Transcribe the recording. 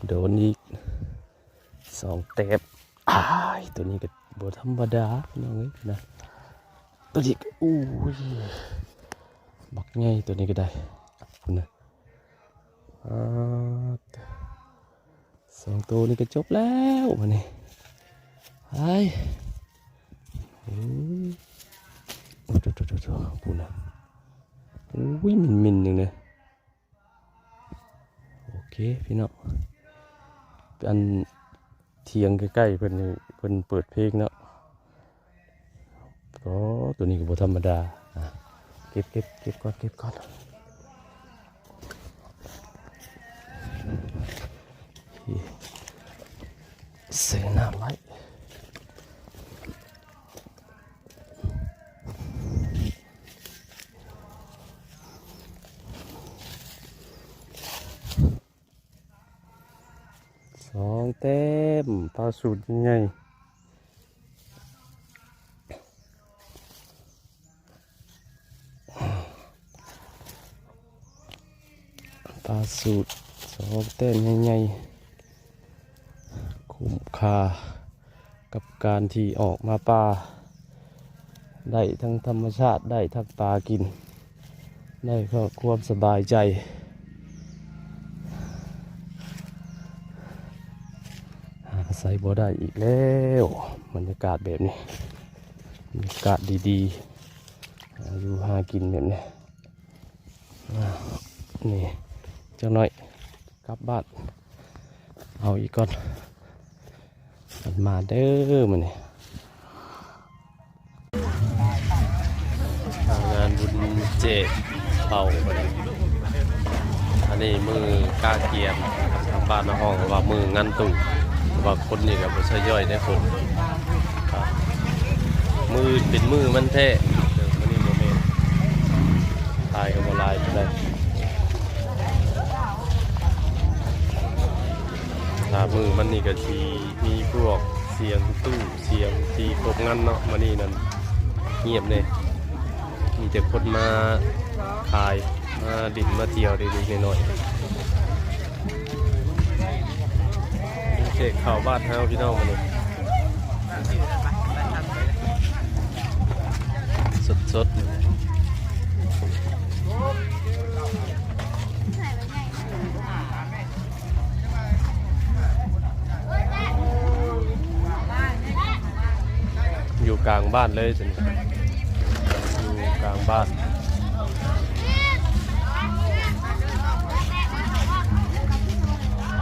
โดนอีก2 เต็บตัวนี้ก็บ่ธรรมดาน้องเอ้ยนะตัวนี้ก็อู้ยบักใหญ่ตัวนี้ก็ได้คุณนะ2 ตัวนี้ก็จบแล้วมานี่ไอ้โอ้คุณนะอุ้ยมินหนึ่งเลยโอเคพี่น้องอันเทียงใกล้ๆเพิ่นเปิดเพลงเนาะก็ตัวนี้ก็บ่ธรรมดาเก็บก่อนเสียน้ำไว้2 เต็มปลาสูตรยังไงปลาสูตร2 เต็มยังไงคุ้มค่ากับการที่ออกมาปลาได้ทั้งธรรมชาติได้ทั้งปลากินได้เพื่อความสบายใจใส่บ่ได้อีกแล้วบรรยากาศแบบนี้บรรยากาศดีๆอยู่หากินแบบนี้นี่จังหน่อยกลับบ้านเอาอีกก่อนมาเด้อมันนี่งานบุญเจเป่าอันนี้มือกาเกียมทางบ้านในห้องว่ามืองานตู่ว่าคนนี่กับไม่ใช่ย่อยได้คนมือเป็นมือมันแท้เดี๋ยวมันนี่โมเมนตายกับลายไปได้ถ้ามือมันนี่ก็ทีมีพวกเสียงตู้เสียงทีครบงั้นเนาะมันนี่นั่นเงียบเลยมีแต่คนมาขายมาดินมาเที่ยวดีๆหน่อยเจ๊ข่าวบ้านเฮาพี่น้องมาเลยสดอยู่กลางบ้านเลยสิอยู่กลางบ้าน